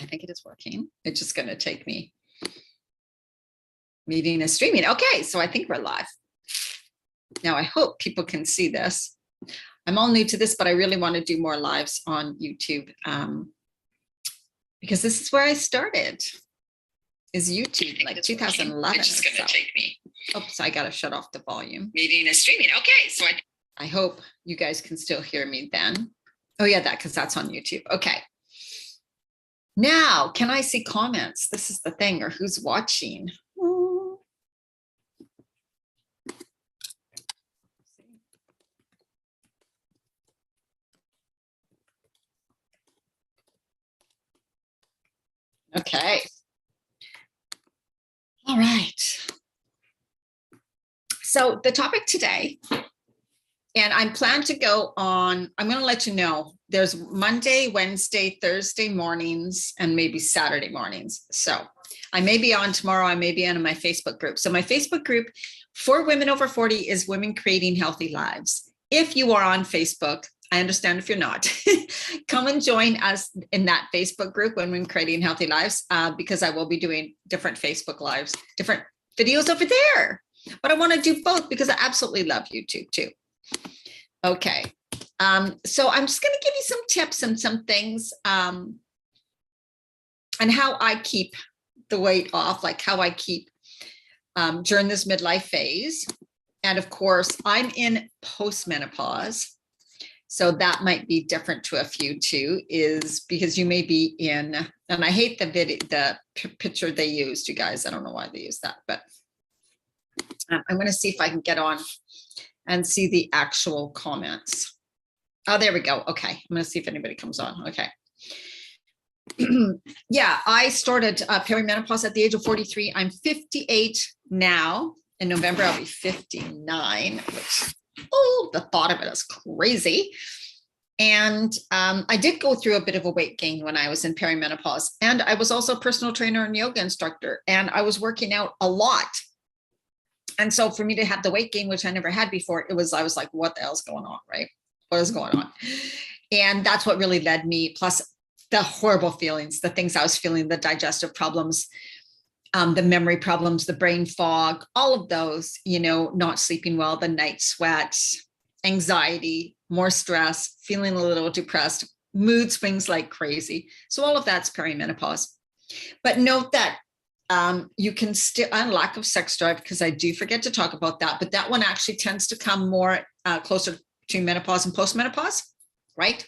think it is working. It's just going to take me. Meeting is streaming. Okay, so I think we're live. Now, I hope people can see this. I'm all new to this, but I really want to do more lives on YouTube because this is where I started, is YouTube, like 2011. It's just going to take me. Oops, I got to shut off the volume. Meeting is streaming. Okay, so I hope you guys can still hear me then. Oh yeah, because that's on YouTube. Okay. Now, can I see comments? This is the thing, or who's watching? Okay. All right. So the topic today, and I'm planned to go on, I'm going to let you know, there's Monday, Wednesday, Thursday mornings, and maybe Saturday mornings. So I may be on tomorrow. I may be on my Facebook group. So my Facebook group for women over 40 is Women Creating Healthy Lives. If you are on Facebook, I understand if you're not, come and join us in that Facebook group, Women Creating Healthy Lives, because I will be doing different Facebook Lives, different videos over there. But I want to do both because I absolutely love YouTube too. Okay. So I'm just going to give you some tips and some things and how I keep the weight off, like how I keep during this midlife phase. And of course, I'm in post menopause. So that might be different to a few too, is because you may be in, and I hate the video, the picture they used, you guys. I don't know why they used that, but I'm going to see if I can get on and see the actual comments. Oh, there we go. Okay. I'm going to see if anybody comes on. Okay. Yeah, I started perimenopause at the age of 43. I'm 58 now. In November, I'll be 59, which, oh, the thought of it is crazy. And I did go through a bit of a weight gain when I was in perimenopause. And I was also a personal trainer and yoga instructor, and I was working out a lot. And so for me to have the weight gain, which I never had before, I was like, what the hell's going on, right? What is going on? And that's what really led me, plus the horrible feelings, the things I was feeling, the digestive problems, the memory problems, the brain fog, all of those, you know, not sleeping well, the night sweats, anxiety, more stress, feeling a little depressed, mood swings like crazy. So all of that's perimenopause. But note that you can still, and lack of sex drive, because I do forget to talk about that, but that one actually tends to come more closer to menopause and post-menopause, right?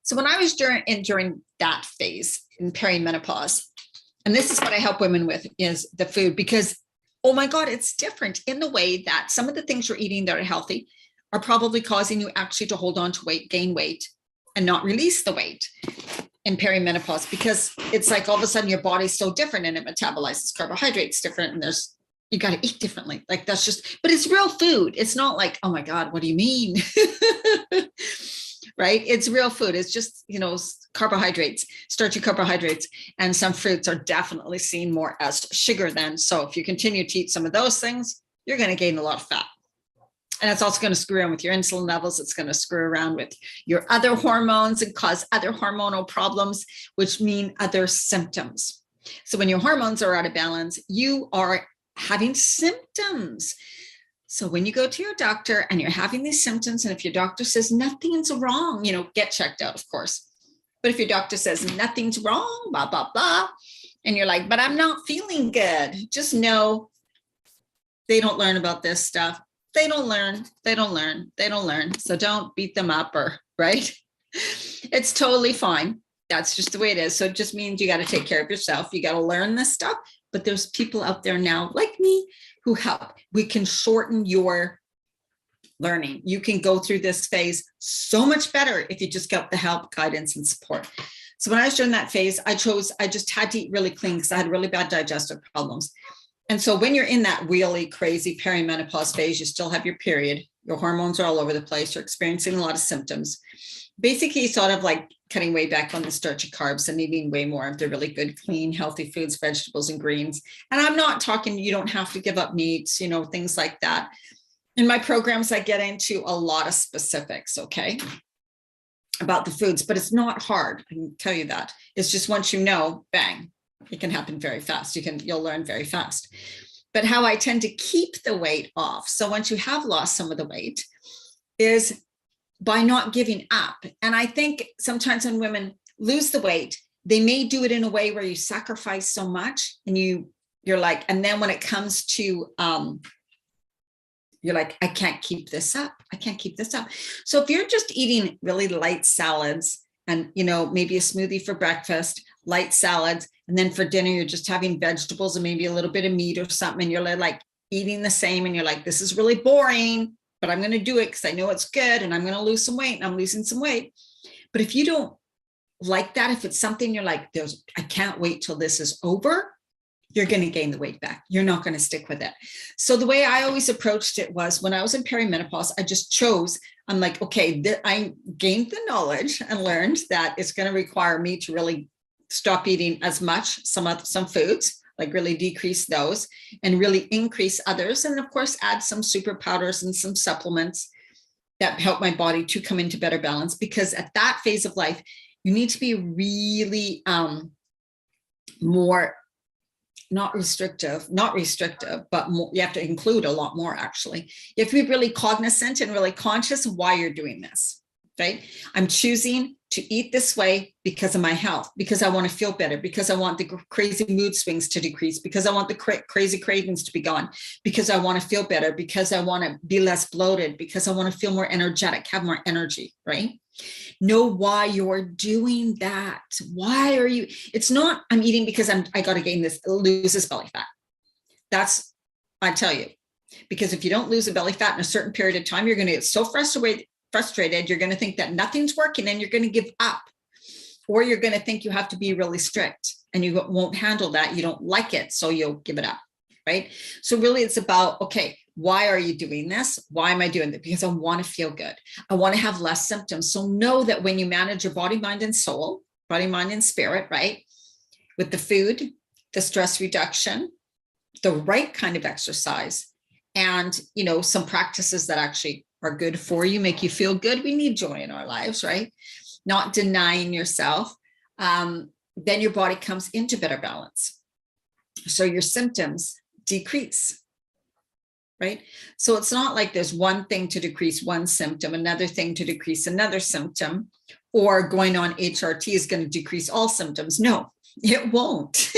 So when I was during that phase in perimenopause, and this is what I help women with, is the food, because, oh my God, it's different in the way that some of the things you're eating that are healthy are probably causing you actually to hold on to weight, gain weight, and not release the weight in perimenopause, because it's like all of a sudden your body's so different and it metabolizes carbohydrates different, and you got to eat differently. Like that's just, but it's real food. It's not like, oh my God, what do you mean? Right? It's real food. It's just, you know, carbohydrates, starchy carbohydrates, and some fruits are definitely seen more as sugar then. So if you continue to eat some of those things, you're going to gain a lot of fat. And it's also going to screw around with your insulin levels. It's going to screw around with your other hormones and cause other hormonal problems, which mean other symptoms. So when your hormones are out of balance, you are having symptoms. So when you go to your doctor and you're having these symptoms, and if your doctor says nothing's wrong, you know, get checked out, of course. But if your doctor says nothing's wrong, blah, blah, blah, and you're like, but I'm not feeling good, just know they don't learn about this stuff. They don't learn. So don't beat them up, or right? It's totally fine. That's just the way it is. So it just means you got to take care of yourself. You got to learn this stuff. But there's people out there now like me who help. We can shorten your learning. You can go through this phase so much better if you just got the help, guidance, and support. So when I was during that phase, I just had to eat really clean because I had really bad digestive problems. And so when you're in that really crazy perimenopause phase, you still have your period, your hormones are all over the place, you're experiencing a lot of symptoms. Basically, sort of like cutting way back on the starchy carbs and eating way more of the really good, clean, healthy foods, vegetables, and greens. And I'm not talking, you don't have to give up meats, you know, things like that. In my programs, I get into a lot of specifics, okay? about the foods, but it's not hard. I can tell you that. It's just once you know, bang, it can happen very fast. You'll learn very fast. But how I tend to keep the weight off. So once you have lost some of the weight is by not giving up. And I think sometimes when women lose the weight, they may do it in a way where you sacrifice so much and you're like, and then when it comes to, you're like, I can't keep this up. I can't keep this up. So if you're just eating really light salads and, maybe a smoothie for breakfast, light salads, and then for dinner, you're just having vegetables and maybe a little bit of meat or something, and you're like eating the same, and you're like, this is really boring, but I'm going to do it because I know it's good and I'm going to lose some weight, and I'm losing some weight. But if you don't like that, if it's something you're like, I can't wait till this is over, you're going to gain the weight back. You're not going to stick with it. So the way I always approached it was when I was in perimenopause, I just chose, I'm like, okay, I gained the knowledge and learned that it's going to require me to really stop eating as much, some foods, like really decrease those and really increase others. And of course, add some super powders and some supplements that help my body to come into better balance. Because at that phase of life, you need to be really more, not restrictive, but more, you have to include a lot more, actually. You have to be really cognizant and really conscious of why you're doing this, right? I'm choosing to eat this way because of my health, because I want to feel better, because I want the crazy mood swings to decrease, because I want the crazy cravings to be gone, because I want to feel better, because I want to be less bloated, because I want to feel more energetic, have more energy, right? Know why you're doing that. Why are you? It's not, I'm eating because I got to lose this belly fat. That's, I tell you, because if you don't lose a belly fat in a certain period of time, you're going to get so frustrated, you're going to think that nothing's working and you're going to give up, or you're going to think you have to be really strict and you won't handle that. You don't like it, so you'll give it up, right? So really it's about, okay, why are you doing this? Why am I doing it? Because I want to feel good. I want to have less symptoms. So know that when you manage your body, mind, and soul, body, mind, and spirit, right? With the food, the stress reduction, the right kind of exercise, and, some practices that actually are good for you, make you feel good. We need joy in our lives, right? Not denying yourself. Then your body comes into better balance. So your symptoms decrease. Right? So it's not like there's one thing to decrease one symptom, another thing to decrease another symptom, or going on HRT is going to decrease all symptoms. No, it won't.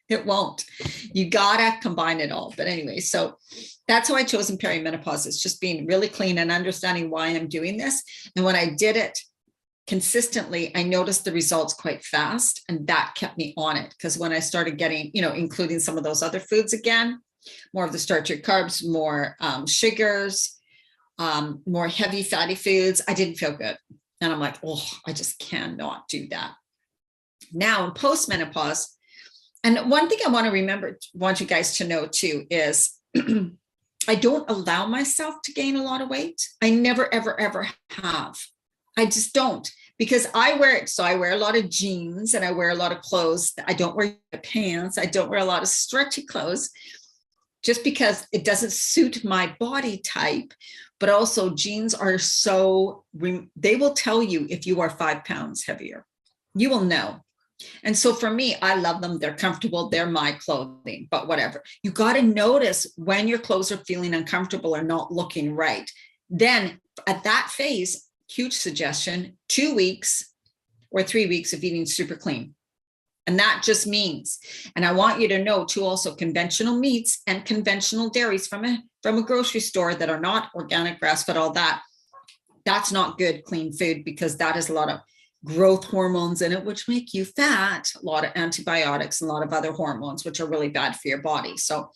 It won't. You gotta combine it all. But anyway, so that's how I chose in perimenopause. It's just being really clean and understanding why I'm doing this. And when I did it consistently, I noticed the results quite fast, and that kept me on it. Because when I started getting, including some of those other foods again, more of the starchy carbs, more sugars, more heavy fatty foods, I didn't feel good. And I'm like, oh, I just cannot do that. Now in post-menopause, and one thing I want you guys to know too, is I don't allow myself to gain a lot of weight. I never, ever, ever have. I just don't, because I wear it. So I wear a lot of jeans and I wear a lot of clothes. I don't wear pants. I don't wear a lot of stretchy clothes, just because it doesn't suit my body type. But also jeans are they will tell you if you are 5 pounds heavier. You will know. And so for me, I love them. They're comfortable. They're my clothing, but whatever. You got to notice when your clothes are feeling uncomfortable or not looking right. Then at that phase, huge suggestion, 2 weeks or 3 weeks of eating super clean. And that just means, and I want you to know too, also conventional meats and conventional dairies from a grocery store that are not organic, grass-fed, all that, that's not good, clean food, because that is a lot of growth hormones in it, which make you fat, a lot of antibiotics, and a lot of other hormones, which are really bad for your body. So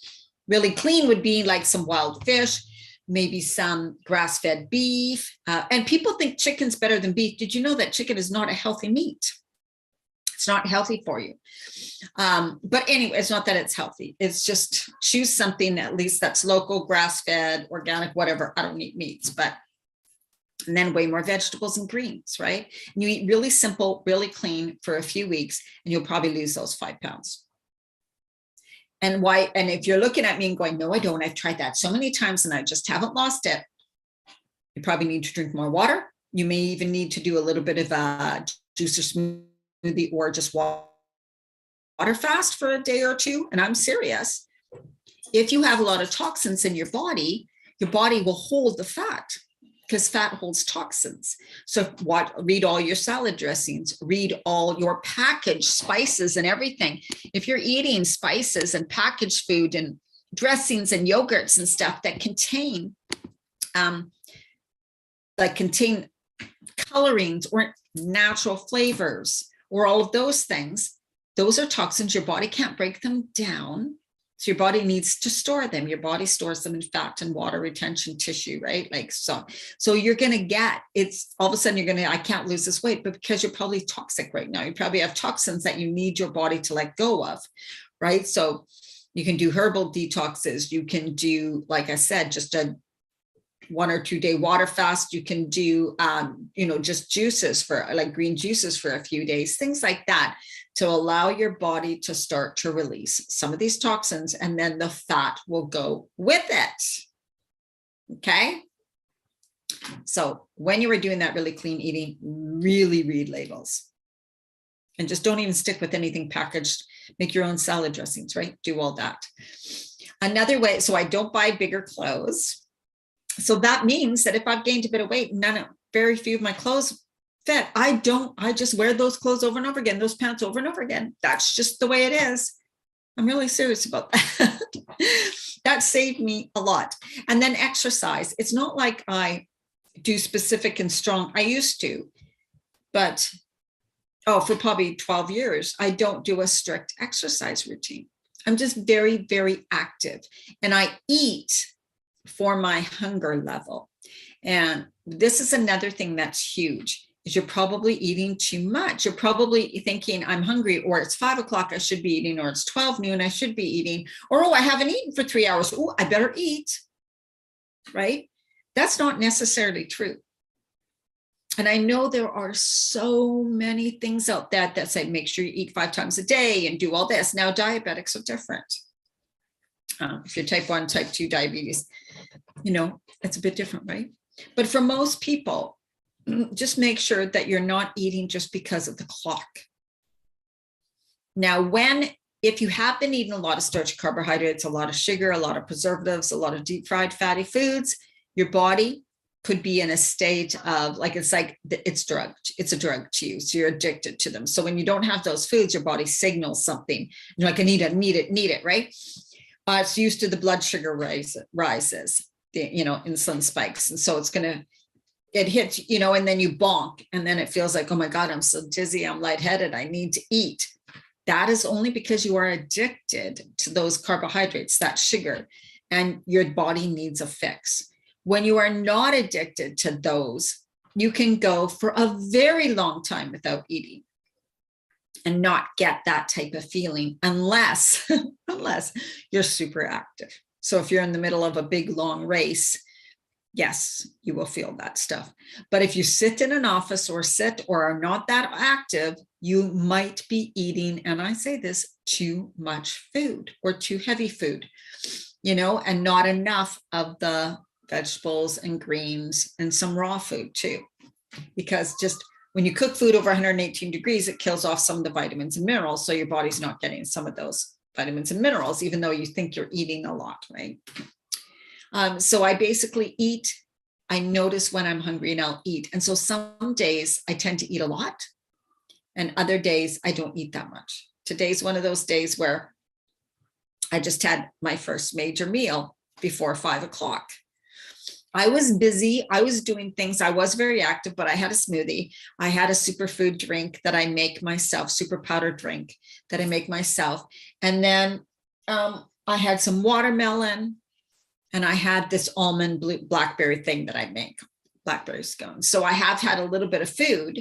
really clean would be like some wild fish, maybe some grass-fed beef. And people think chicken's better than beef. Did you know that chicken is not a healthy meat? It's not healthy for you. But anyway, it's not that it's healthy. It's just choose something at least that's local, grass-fed, organic, whatever. I don't eat meats, and then way more vegetables and greens, right? And you eat really simple, really clean for a few weeks, and you'll probably lose those 5 pounds. And why? And if you're looking at me and going, no, I don't, I've tried that so many times and I just haven't lost it, you probably need to drink more water You may even need to do a little bit of a juice or smoothie or just water fast for a day or two. And I'm serious. If you have a lot of toxins in your body will hold the fat because fat holds toxins. So read all your salad dressings, read all your packaged spices and everything. If you're eating spices and packaged food and dressings and yogurts and stuff that contain colorings or natural flavors or all of those things, those are toxins. Your body can't break them down. So your body needs to store them. Your body stores them in fat and water retention tissue, right? Like so you're going to get, it's all of a sudden you're going to, I can't lose this weight, but because you're probably toxic right now, you probably have toxins that you need your body to let go of, right? So you can do herbal detoxes. You can do, like I said, just a 1 or 2 day water fast. You can do, just juices for like green juices for a few days, things like that, to allow your body to start to release some of these toxins, and then the fat will go with it. Okay. So when you are doing that really clean eating, really read labels and just don't even stick with anything packaged. Make your own salad dressings, right? Do all that. Another way, so I don't buy bigger clothes. So that means that if I've gained a bit of weight, very few of my clothes fit. I just wear those clothes over and over again, those pants over and over again. That's just the way it is. I'm really serious about that. That saved me a lot. And then exercise. It's not like I do specific and strong. I used to, but for probably 12 years, I don't do a strict exercise routine. I'm just very, very active, and I eat for my hunger level. And this is another thing that's huge, is you're probably eating too much. You're probably thinking I'm hungry, or it's 5 o'clock, I should be eating, or it's 12 noon, I should be eating, or, I haven't eaten for 3 hours. Oh, I better eat, right? That's not necessarily true. And I know there are so many things out there that say, make sure you eat 5 times a day and do all this. Now, diabetics are different. If you're type 1, type 2 diabetes, it's a bit different, right? But for most people, just make sure that you're not eating just because of the clock. Now, if you have been eating a lot of starchy carbohydrates, a lot of sugar, a lot of preservatives, a lot of deep fried fatty foods, your body could be in a state of it's drugged. It's a drug to you. So you're addicted to them. So when you don't have those foods, your body signals something. You're like, I need it, right? It's used to the blood sugar rises, insulin spikes. And so it hits, and then you bonk, and then it feels like, oh my God, I'm so dizzy, I'm lightheaded, I need to eat. That is only because you are addicted to those carbohydrates, that sugar, and your body needs a fix. When you are not addicted to those, you can go for a very long time without eating and not get that type of feeling unless you're super active. So if you're in the middle of a big, long race, yes, you will feel that stuff. But if you sit in an office or are not that active, you might be eating, and I say this, too much food or too heavy food, and not enough of the vegetables and greens and some raw food too. Because just when you cook food over 118 degrees, it kills off some of the vitamins and minerals. So your body's not getting some of those vitamins and minerals, even though you think you're eating a lot, right? So I basically eat. I notice when I'm hungry and I'll eat. And so some days I tend to eat a lot, and other days I don't eat that much. Today's one of those days where I just had my first major meal before 5 o'clock. I was busy. I was doing things. I was very active, but I had a smoothie. I had a superfood drink that I make myself, super powder drink that I make myself. And then I had some watermelon, and I had this almond blackberry thing that I make, blackberry scones. So I have had a little bit of food,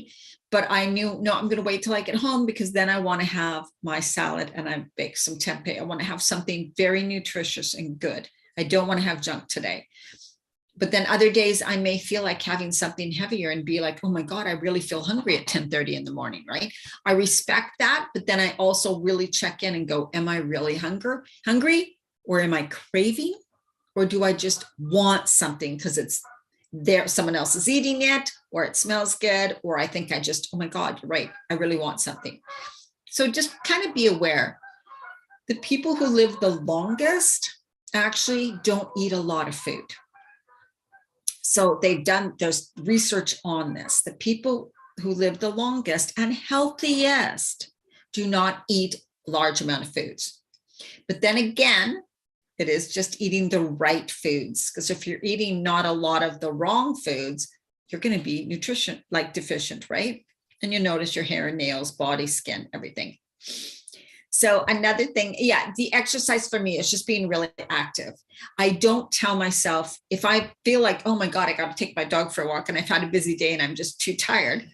but I knew, no, I'm going to wait till I get home, because then I want to have my salad and I bake some tempeh. I want to have something very nutritious and good. I don't want to have junk today. But then other days I may feel like having something heavier and be like, oh my God, I really feel hungry at 10:30 in the morning, right? I respect that. But then I also really check in and go, am I really hungry? Or am I craving? Or do I just want something because it's someone else is eating it, or it smells good, or I think oh my God, you're right, I really want something. So just kind of be aware. The people who live the longest actually don't eat a lot of food. So there's research on this. The people who live the longest and healthiest do not eat a large amount of foods. But then again, it is just eating the right foods. Because if you're eating not a lot of the wrong foods, you're going to be nutrition deficient, right? And you notice your hair, nails, body, skin, everything. So another thing, the exercise for me is just being really active. I don't tell myself, if I feel like, oh my God, I got to take my dog for a walk and I've had a busy day and I'm just too tired,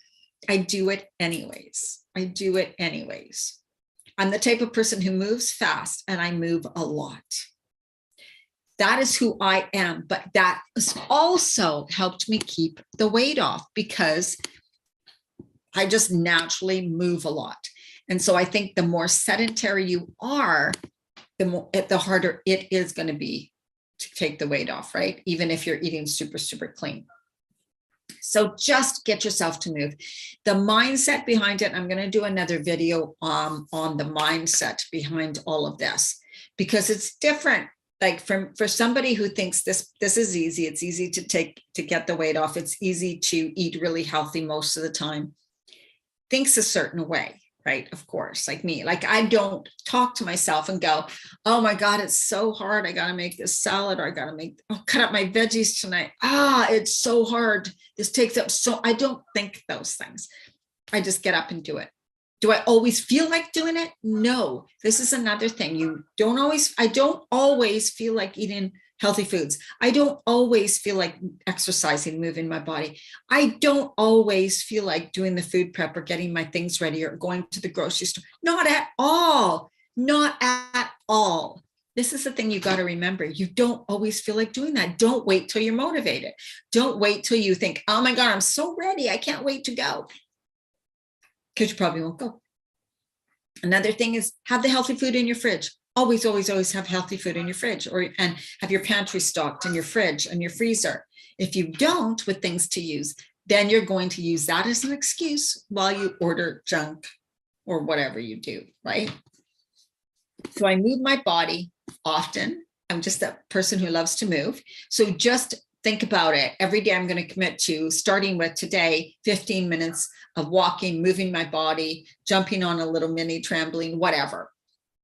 I do it anyways. I'm the type of person who moves fast and I move a lot. That is who I am, but that has also helped me keep the weight off because I just naturally move a lot. And so I think the more sedentary you are, the harder it is going to be to take the weight off, right? Even if you're eating super, super clean. So just get yourself to move. The mindset behind it, I'm going to do another video on the mindset behind all of this, because it's different. Like for somebody who thinks this is easy, it's easy to get the weight off. It's easy to eat really healthy most of the time. Thinks a certain way. Right. Of course, like me, like I don't talk to myself and go, oh my God, it's so hard. I got to make this salad, or I got to cut up my veggies tonight. It's so hard. This takes up. So I don't think those things. I just get up and do it. Do I always feel like doing it? No, this is another thing. I don't always feel like eating healthy foods. I don't always feel like exercising, moving my body. I don't always feel like doing the food prep or getting my things ready or going to the grocery store. Not at all. Not at all. This is the thing you got to remember. You don't always feel like doing that. Don't wait till you're motivated. Don't wait till you think, oh my God, I'm so ready. I can't wait to go. Because you probably won't go. Another thing is have the healthy food in your fridge. Always, always, always have healthy food in your fridge, and have your pantry stocked in your fridge and your freezer. If you don't, with things to use, then you're going to use that as an excuse while you order junk or whatever you do, right? So I move my body often. I'm just that person who loves to move. So just think about it. Every day I'm going to commit to, starting with today, 15 minutes of walking, moving my body, jumping on a little mini trampoline, whatever.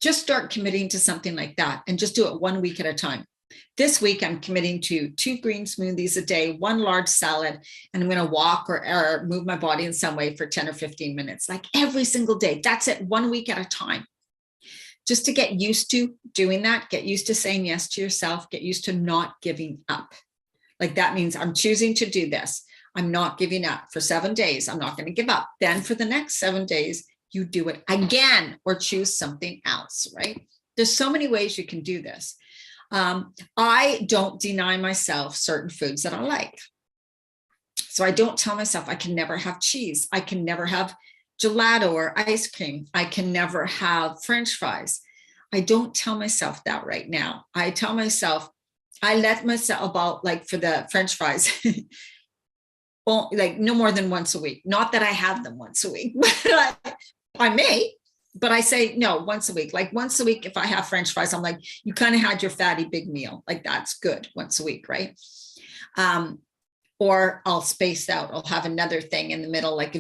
Just start committing to something like that and just do it 1 week at a time. This week, I'm committing to 2 green smoothies a day, 1 large salad, and I'm going to walk or move my body in some way for 10 or 15 minutes, like every single day. That's it, 1 week at a time. Just to get used to doing that, get used to saying yes to yourself, get used to not giving up. Like that means I'm choosing to do this. I'm not giving up for 7 days. I'm not going to give up. Then for the next 7 days, you do it again or choose something else, right? There's so many ways you can do this. I don't deny myself certain foods that I like. So I don't tell myself I can never have cheese. I can never have gelato or ice cream. I can never have French fries. I don't tell myself that right now. I tell myself, I let myself about, like for the French fries, well, like no more than once a week. Not that I have them once a week, but I may, but I say no, once a week. Like once a week, if I have French fries, I'm like, you kind of had your fatty big meal. Like that's good once a week, right? Or I'll space out. I'll have another thing in the middle, like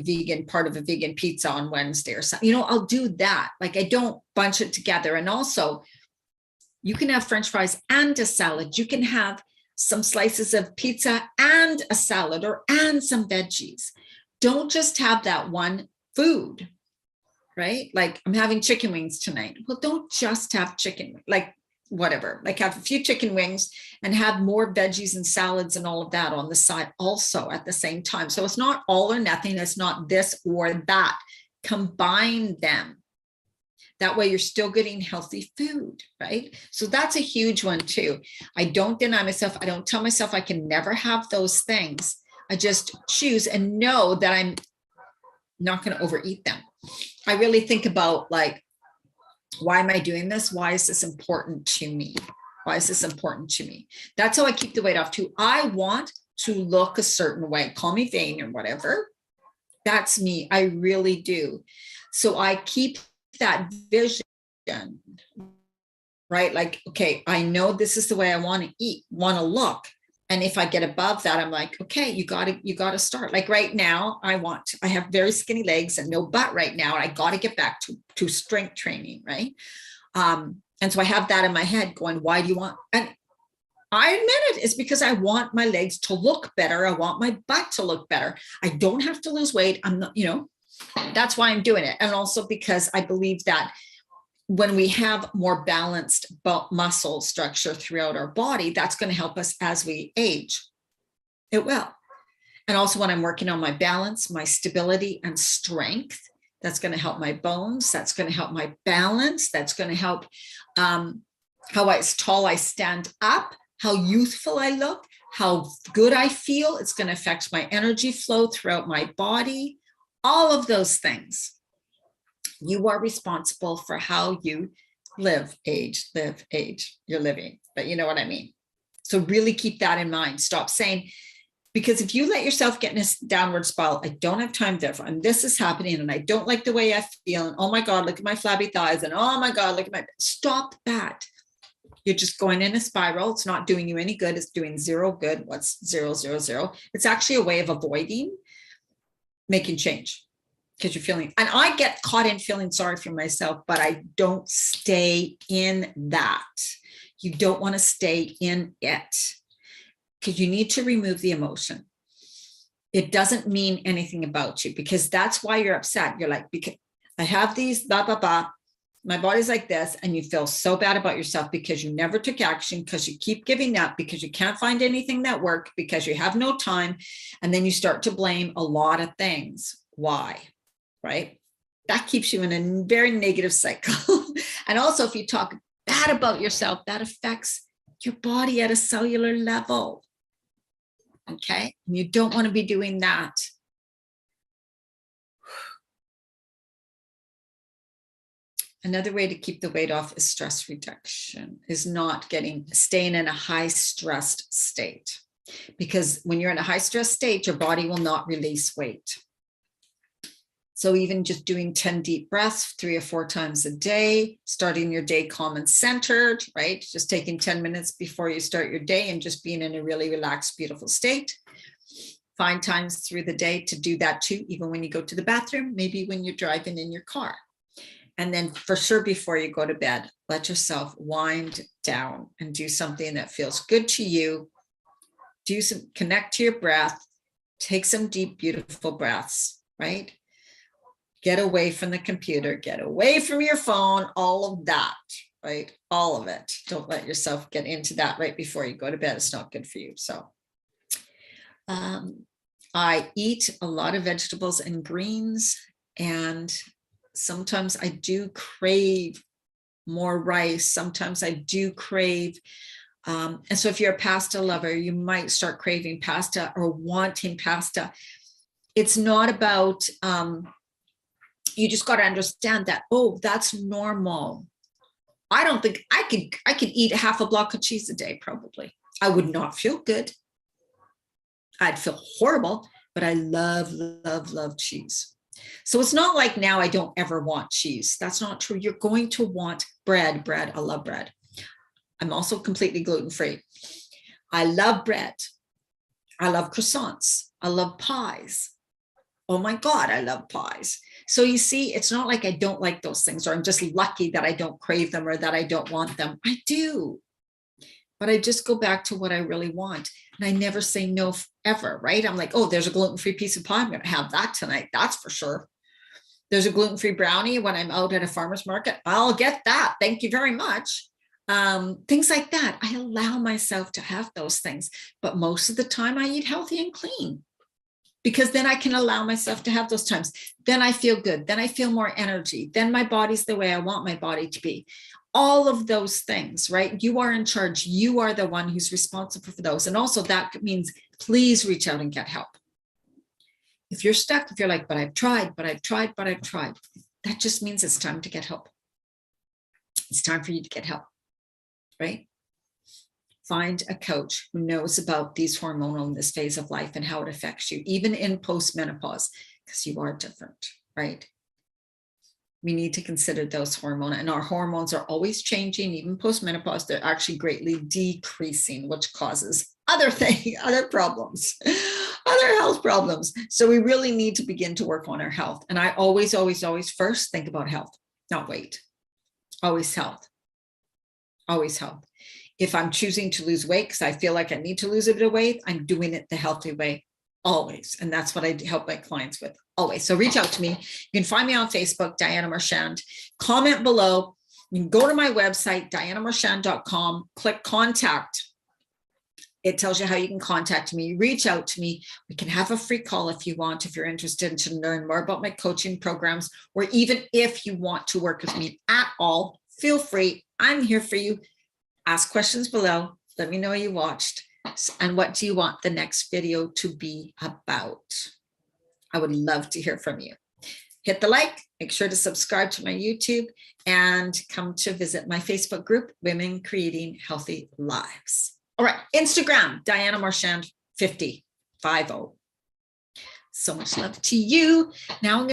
part of a vegan pizza on Wednesday or something. I'll do that. Like I don't bunch it together. And also, you can have French fries and a salad. You can have some slices of pizza and a salad and some veggies. Don't just have that one food, right? Like I'm having chicken wings tonight. Well, don't just have chicken, like whatever, like have a few chicken wings and have more veggies and salads and all of that on the side also at the same time. So it's not all or nothing. It's not this or that. Combine them. That way you're still getting healthy food, right? So that's a huge one too. I don't deny myself. I don't tell myself I can never have those things. I just choose and know that I'm not going to overeat them. I really think about like, why am I doing this? Why is this important to me? Why is this important to me? That's how I keep the weight off too. I want to look a certain way. Call me vain or whatever. That's me. I really do. So I keep that vision, right? Like, okay, I know this is the way I want to eat, want to look. And if I get above that, I'm like, okay, you gotta start. Like right now, I have very skinny legs and no butt right now. I got to get back to strength training, right? And so I have that in my head going, why do you want? And I admit it, it's because I want my legs to look better. I want my butt to look better. I don't have to lose weight. I'm not, that's why I'm doing it. And also because I believe that when we have more balanced muscle structure throughout our body, that's going to help us as we age. It will. And also when I'm working on my balance, my stability and strength, that's going to help my bones. That's going to help my balance. That's going to help how tall I stand up, how youthful I look, how good I feel. It's going to affect my energy flow throughout my body, all of those things. You are responsible for how you live, age. You're living, but you know what I mean? So really keep that in mind. Stop saying, because if you let yourself get in a downward spiral, I don't have time there, and this is happening, and I don't like the way I feel, and oh my God, look at my flabby thighs, and oh my God, look at stop that. You're just going in a spiral. It's not doing you any good. It's doing zero good. What's 0, 0, 0? It's actually a way of avoiding making change. Because you're feeling, and I get caught in feeling sorry for myself, but I don't stay in that. You don't want to stay in it because you need to remove the emotion. It doesn't mean anything about you, because that's why you're upset. You're like, because I have these, blah, blah, blah. My body's like this, and you feel so bad about yourself because you never took action, because you keep giving up, because you can't find anything that worked, because you have no time. And then you start to blame a lot of things. Why? Right? That keeps you in a very negative cycle. And also, if you talk bad about yourself, that affects your body at a cellular level. Okay? And you don't want to be doing that. Another way to keep the weight off is stress reduction, is not staying in a high stressed state. Because when you're in a high stress state, your body will not release weight. So even just doing 10 deep breaths 3 or 4 times a day, starting your day calm and centered, right? Just taking 10 minutes before you start your day and just being in a really relaxed, beautiful state. Find times through the day to do that too, even when you go to the bathroom, maybe when you're driving in your car. And then for sure, before you go to bed, let yourself wind down and do something that feels good to you. Connect to your breath, take some deep, beautiful breaths, right? Get away from the computer, get away from your phone, all of that, right? All of it. Don't let yourself get into that right before you go to bed. It's not good for you. So I eat a lot of vegetables and greens, and sometimes I do crave more rice. Sometimes I do crave. And so if you're a pasta lover, you might start craving pasta or wanting pasta. It's not about, you just got to understand that, oh, that's normal. I don't think I could eat half a block of cheese a day, probably. I would not feel good. I'd feel horrible, but I love, love, love cheese. So it's not like now I don't ever want cheese. That's not true. You're going to want bread. I love bread. I'm also completely gluten-free. I love bread. I love croissants. I love pies. Oh my God, I love pies. So you see, it's not like I don't like those things, or I'm just lucky that I don't crave them or that I don't want them. I do. But I just go back to what I really want. And I never say no ever, right? I'm like, oh, there's a gluten-free piece of pie. I'm going to have that tonight. That's for sure. There's a gluten-free brownie when I'm out at a farmer's market. I'll get that. Thank you very much. Things like that. I allow myself to have those things. But most of the time I eat healthy and clean, because then I can allow myself to have those times. Then I feel good. Then I feel more energy. Then my body's the way I want my body to be. All of those things, right? You are in charge. You are the one who's responsible for those. And also that means please reach out and get help. If you're stuck, if you're like, but I've tried, that just means it's time to get help. It's time for you to get help, right? find a coach who knows about these hormonal in this phase of life and how it affects you, even in post-menopause, because you are different, right? We need to consider those hormones, and our hormones are always changing. Even post-menopause, they're actually greatly decreasing, which causes other problems, other health problems. So we really need to begin to work on our health. And I always first think about health, not weight. Always health, always health. If I'm choosing to lose weight because I feel like I need to lose a bit of weight, I'm doing it the healthy way, always. And that's what I help my clients with, always. So reach out to me. You can find me on Facebook, Diana Marchand. Comment below. You can go to my website, dianamarchand.com, click contact. It tells you how you can contact me. Reach out to me. We can have a free call if you want, if you're interested to learn more about my coaching programs, or even if you want to work with me at all, feel free. I'm here for you. Ask questions below. Let me know you watched. And what do you want the next video to be about? I would love to hear from you. Hit the like, make sure to subscribe to my YouTube, and come to visit my Facebook group, Women Creating Healthy Lives. All right, Instagram, Diana Marchand 50. So much love to you. Now I'm